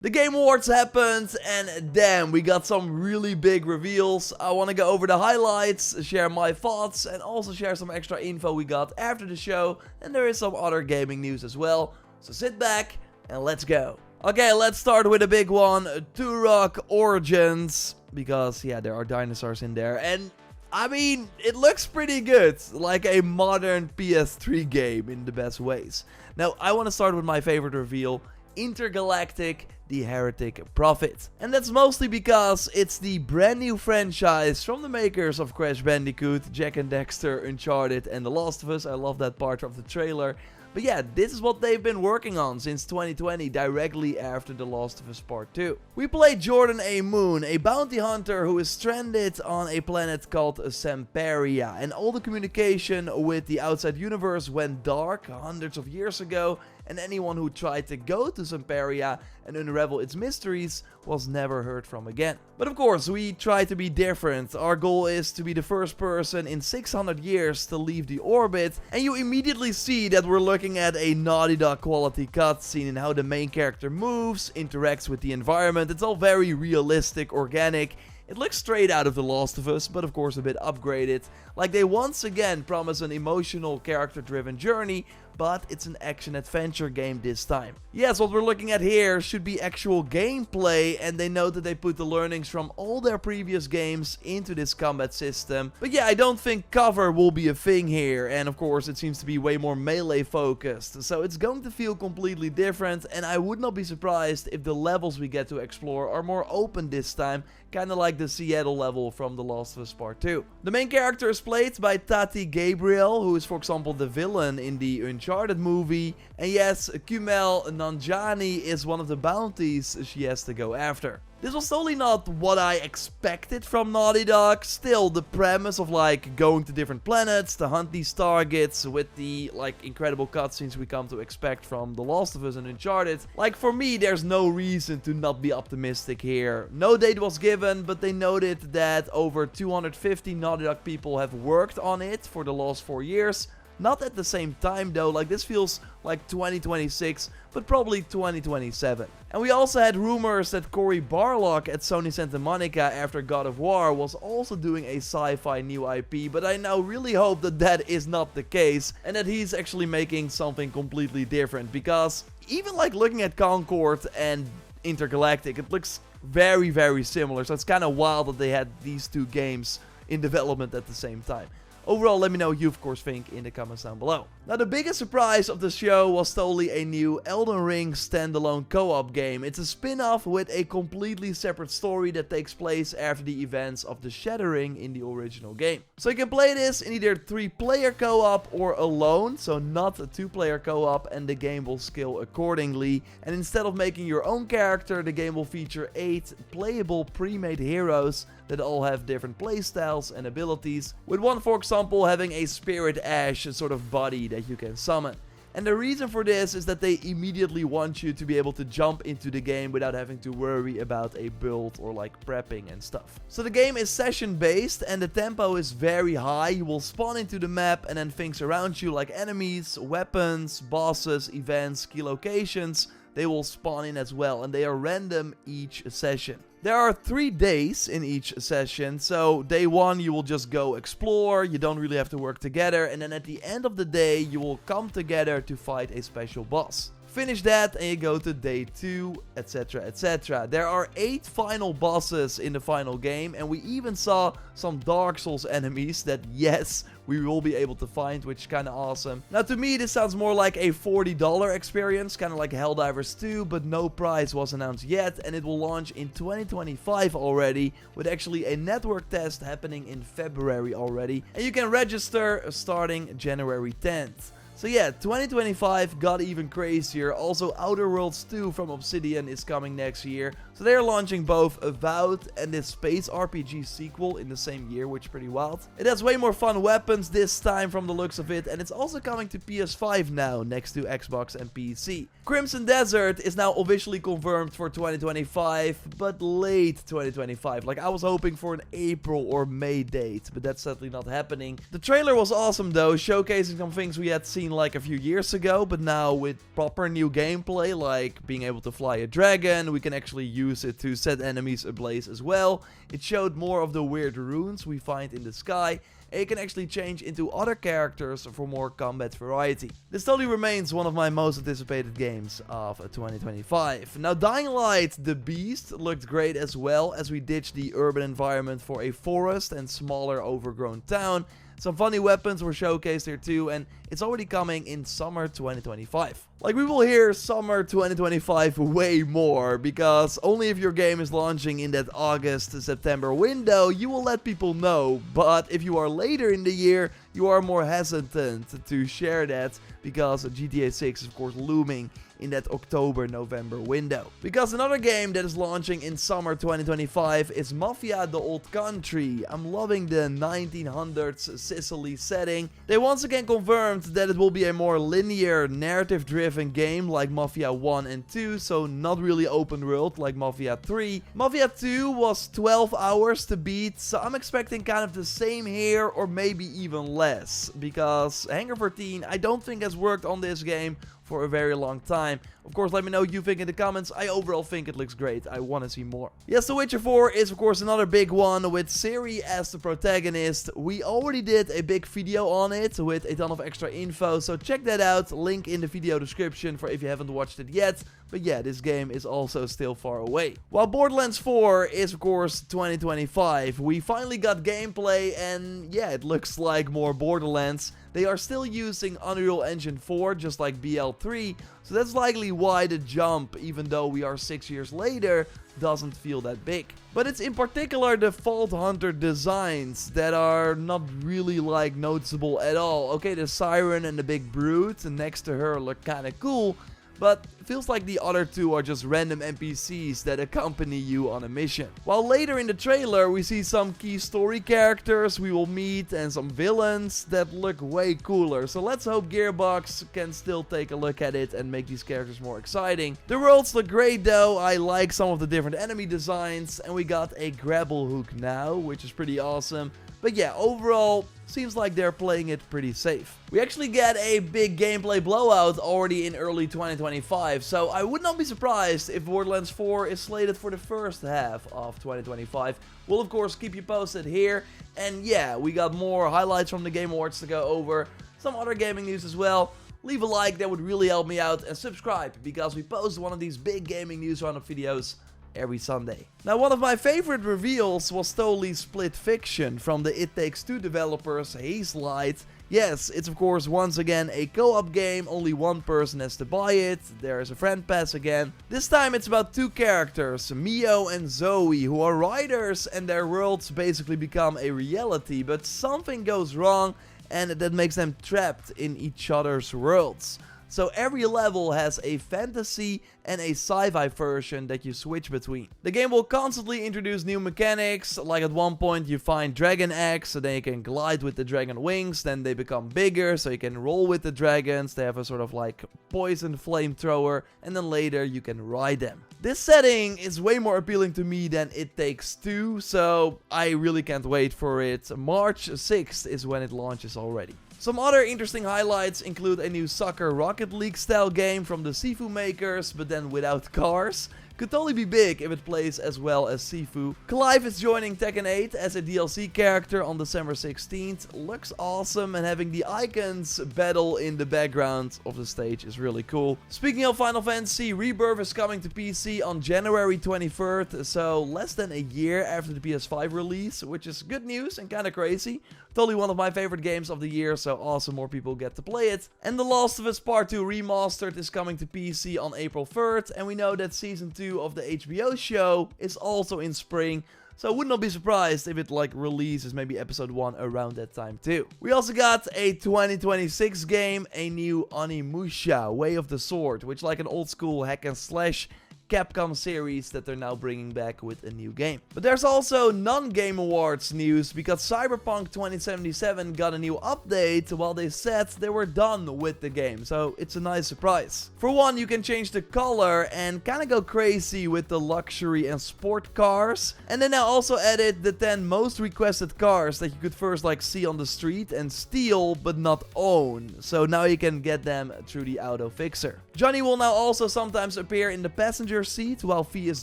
The Game Awards happened, and damn, we got some really big reveals. I want to go over the highlights, share my thoughts, and also share some extra info we got after the show. And there is some other gaming news as well. So sit back and let's go. Okay, let's start with a big one, Turok Origins. Because, yeah, there are dinosaurs in there. And, I mean, it looks pretty good. Like a modern PS3 game in the best ways. Now, I want to start with my favorite reveal. Intergalactic, the Heretic Prophet. And that's mostly because it's the brand new franchise from the makers of Crash Bandicoot, Jak and Daxter, Uncharted and The Last of Us. I love that part of the trailer. But yeah, this is what they've been working on since 2020, directly after The Last of Us Part 2. We played Jordan A. Moon, a bounty hunter who is stranded on a planet called Semperia, and all the communication with the outside universe went dark hundreds of years ago, and anyone who tried to go to Semperia and unravel its mysteries was never heard from again. But of course, we try to be different. Our goal is to be the first person in 600 years to leave the orbit, and you immediately see that we're looking at a Naughty Dog quality cutscene in how the main character moves, interacts with the environment. It's all very realistic, organic. It looks straight out of The Last of Us, but of course a bit upgraded. Like they once again promise an emotional, character-driven journey, but it's an action-adventure game this time. Yes, what we're looking at here should be actual gameplay, and they note that they put the learnings from all their previous games into this combat system. But yeah, I don't think cover will be a thing here, and of course it seems to be way more melee focused. So it's going to feel completely different, and I would not be surprised if the levels we get to explore are more open this time, kinda like the Seattle level from The Last of Us Part 2. The main character is played by Tati Gabriel, who is for example the villain in the Uncharted movie. And yes, Kumail Nanjiani is one of the bounties she has to go after. This was totally not what I expected from Naughty Dog. Still, the premise of like going to different planets to hunt these targets with the like incredible cutscenes we come to expect from The Last of Us and Uncharted. Like for me, there's no reason to not be optimistic here. No date was given, but they noted that over 250 Naughty Dog people have worked on it for the last 4 years. Not at the same time though, like this feels like 2026, but probably 2027. And we also had rumors that Cory Barlog at Sony Santa Monica after God of War was also doing a sci-fi new IP, but I now really hope that that is not the case and that he's actually making something completely different, because even like looking at Concord and Intergalactic, it looks very, very similar, so it's kind of wild that they had these two games in development at the same time. Overall, let me know what you of course think in the comments down below. Now, the biggest surprise of the show was totally a new Elden Ring standalone co-op game. It's a spin-off with a completely separate story that takes place after the events of the Shattering in the original game. So you can play this in either 3-player co-op or alone, so not a 2-player co-op, and the game will scale accordingly. And instead of making your own character, the game will feature 8 playable pre-made heroes that all have different playstyles and abilities, with one for example having a spirit ash sort of body that you can summon. And the reason for this is that they immediately want you to be able to jump into the game without having to worry about a build or like prepping and stuff. So the game is session based and the tempo is very high. You will spawn into the map and then things around you like enemies, weapons, bosses, events, key locations, they will spawn in as well, and they are random each session. There are 3 days in each session, so day 1 you will just go explore, you don't really have to work together, and then at the end of the day you will come together to fight a special boss. Finish that and you go to day 2, etc, etc. There are 8 final bosses in the final game, and we even saw some Dark Souls enemies that, yes, we will be able to find, which is kind of awesome. Now to me this sounds more like a $40 experience, kind of like Helldivers 2, but no price was announced yet, and it will launch in 2025 already, with actually a network test happening in February already, and you can register starting January 10th. So yeah, 2025 got even crazier. Also, Outer Worlds 2 from Obsidian is coming next year. So they're launching both Avowed and this space RPG sequel in the same year, which is pretty wild. It has way more fun weapons this time from the looks of it, and it's also coming to PS5 now, next to Xbox and PC. Crimson Desert is now officially confirmed for 2025, but late 2025. Like, I was hoping for an April or May date, but that's certainly not happening. The trailer was awesome though, showcasing some things we had seen seen like a few years ago, but now with proper new gameplay, like being able to fly a dragon, we can actually use it to set enemies ablaze as well. It showed more of the weird runes we find in the sky, and you can actually change into other characters for more combat variety. This totally remains one of my most anticipated games of 2025. Now, Dying Light The Beast looked great as well, as we ditched the urban environment for a forest and smaller overgrown town. Some funny weapons were showcased here too, and it's already coming in summer 2025. Like, we will hear summer 2025 way more, because only if your game is launching in that August-September window, you will let people know. But if you are later in the year, you are more hesitant to share that, because GTA 6 is of course looming in that October-November window. Because another game that is launching in summer 2025 is Mafia The Old Country. I'm loving the 1900s Sicily setting. They once again confirmed that it will be a more linear, narrative-driven game like Mafia 1 and 2, so not really open world like Mafia 3. Mafia 2 was 12 hours to beat, so I'm expecting kind of the same here, or maybe even less, because Hangar 14 I don't think has worked on this game for a very long time. Of course, let me know what you think in the comments. I overall think it looks great. I want to see more. Yes, The Witcher 4 is of course another big one with Ciri as the protagonist. We already did a big video on it with a ton of extra info, so check that out. Link in the video description for if you haven't watched it yet. But yeah, this game is also still far away. While Borderlands 4 is of course 2025, we finally got gameplay, and yeah, it looks like more Borderlands. They are still using Unreal Engine 4, just like BL3, so that's likely why the jump, even though we are 6 years later, doesn't feel that big. But it's in particular the Vault Hunter designs that are not really like noticeable at all. Okay, the Siren and the big brute next to her look kinda cool, but it feels like the other two are just random NPCs that accompany you on a mission. While later in the trailer we see some key story characters we will meet and some villains that look way cooler. So let's hope Gearbox can still take a look at it and make these characters more exciting. The worlds look great though. I like some of the different enemy designs, and we got a grapple hook now, which is pretty awesome. But yeah, overall, seems like they're playing it pretty safe. We actually get a big gameplay blowout already in early 2025, so I would not be surprised if Borderlands 4 is slated for the first half of 2025. We'll of course keep you posted here, and yeah, we got more highlights from the Game Awards to go over, some other gaming news as well. Leave a like, that would really help me out, and subscribe, because we post one of these big gaming news roundup videos every Sunday. Now, one of my favorite reveals was totally Split Fiction from the It Takes Two developers Hazelight. Yes, it's of course once again a co-op game, only one person has to buy it, there is a friend pass again. This time it's about two characters, Mio and Zoe, who are riders and their worlds basically become a reality, but something goes wrong and that makes them trapped in each other's worlds. So every level has a fantasy and a sci-fi version that you switch between. The game will constantly introduce new mechanics, like at one point you find dragon eggs, so then you can glide with the dragon wings, then they become bigger, so you can roll with the dragons, they have a sort of like poison flamethrower, and then later you can ride them. This setting is way more appealing to me than It Takes Two, so I really can't wait for it. March 6th is when it launches already. Some other interesting highlights include a new soccer Rocket League style game from the Sifu makers, but then without cars. Could totally be big if it plays as well as Sifu. Clive is joining Tekken 8 as a DLC character on December 16th. Looks awesome, and having the icons battle in the background of the stage is really cool. Speaking of Final Fantasy, Rebirth is coming to PC on January 23rd, so less than a year after the PS5 release, which is good news and kinda crazy. Totally one of my favorite games of the year, so awesome more people get to play it. And The Last of Us Part 2 Remastered is coming to PC on April 3rd, and we know that Season 2 of the HBO show is also in spring, so I would not be surprised if it like releases maybe episode 1 around that time too. We also got a 2026 game, a new Onimusha, Way of the Sword, which like an old school hack and slash Capcom series that they're now bringing back with a new game. But there's also non-Game Awards news, because Cyberpunk 2077 got a new update while they said they were done with the game, so it's a nice surprise. For one, you can change the color and kind of go crazy with the luxury and sport cars. And then I also added the 10 most requested cars that you could first like see on the street and steal but not own. So now you can get them through the auto fixer. Johnny will now also sometimes appear in the passenger seat while Fee is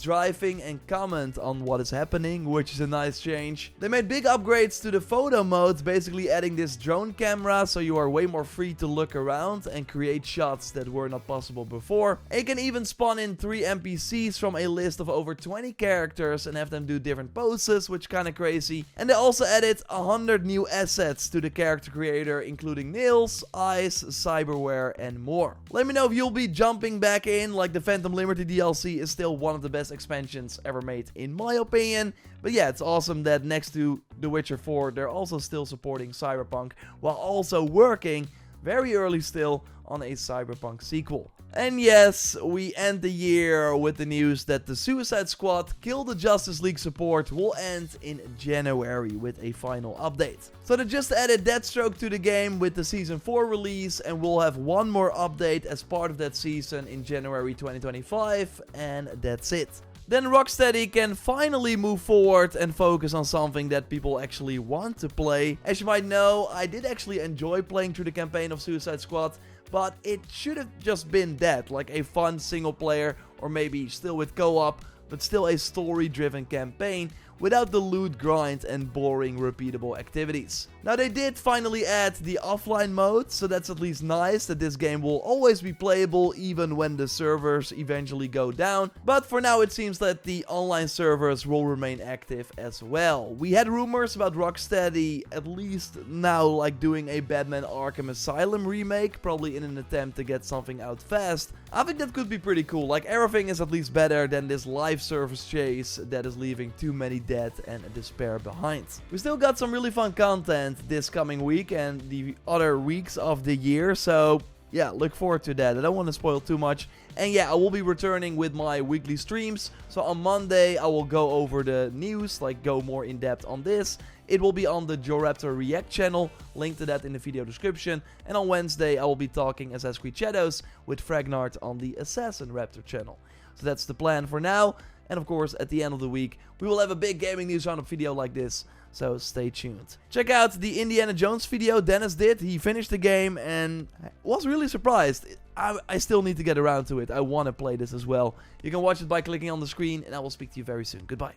driving and comment on what is happening, which is a nice change. They made big upgrades to the photo mode, basically adding this drone camera so you are way more free to look around and create shots that were not possible before. And you can even spawn in 3 NPCs from a list of over 20 characters and have them do different poses, which is kind of crazy. And they also added 100 new assets to the character creator, including nails, eyes, cyberware, and more. Let me know if you'll be jumping back in. Like, the Phantom Liberty DLC is still one of the best expansions ever made, in my opinion. But yeah, it's awesome that next to The Witcher 4, they're also still supporting Cyberpunk, while also working very early still on a Cyberpunk sequel. And yes, we end the year with the news that the Suicide Squad Kill the Justice League support will end in January with a final update. So they just added Deathstroke to the game with the Season 4 release, and we'll have one more update as part of that season in January 2025, and that's it. Then Rocksteady can finally move forward and focus on something that people actually want to play. As you might know, I did actually enjoy playing through the campaign of Suicide Squad, but it should have just been that, like a fun single player, or maybe still with co-op, but still a story-driven campaign without the loot grind and boring repeatable activities. Now they did finally add the offline mode, so that's at least nice that this game will always be playable even when the servers eventually go down. But for now it seems that the online servers will remain active as well. We had rumors about Rocksteady at least now like doing a Batman Arkham Asylum remake, probably in an attempt to get something out fast. I think that could be pretty cool. Like, everything is at least better than this live service chase that is leaving too many dead and despair behind. We still got some really fun content this coming week and the other weeks of the year, so yeah, look forward to that. I don't want to spoil too much. And yeah, I will be returning with my weekly streams. So on Monday, I will go over the news, like go more in depth on this. It will be on the JorRaptor React channel, link to that in the video description. And on Wednesday, I will be talking Assassin's Creed Shadows with Fragnard on the Assassin Raptor channel. So that's the plan for now. And of course, at the end of the week, we will have a big gaming news roundup video like this. So stay tuned. Check out the Indiana Jones video Dennis did. He finished the game and was really surprised. I still need to get around to it. I want to play this as well. You can watch it by clicking on the screen, and I will speak to you very soon. Goodbye.